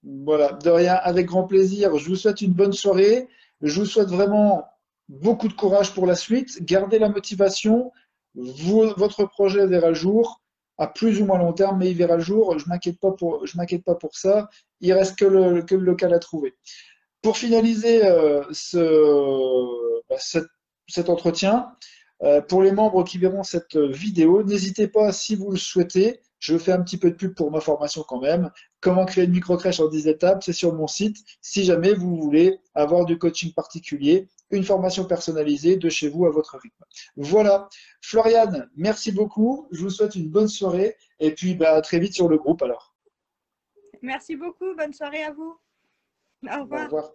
Voilà, de rien, avec grand plaisir. Je vous souhaite une bonne soirée. Je vous souhaite vraiment beaucoup de courage pour la suite. Gardez la motivation. Votre projet verra le jour, à plus ou moins long terme, mais il verra le jour. Je m'inquiète pas pour ça. Il reste que le local à trouver. Pour finaliser cet entretien, pour les membres qui verront cette vidéo, n'hésitez pas, si vous le souhaitez, je fais un petit peu de pub pour ma formation quand même. Comment créer une micro-crèche en 10 étapes, c'est sur mon site. Si jamais vous voulez avoir du coaching particulier, une formation personnalisée de chez vous à votre rythme. Voilà. Floriane, merci beaucoup. Je vous souhaite une bonne soirée et puis bah, à très vite sur le groupe alors. Merci beaucoup. Bonne soirée à vous. Au Au revoir. revoir.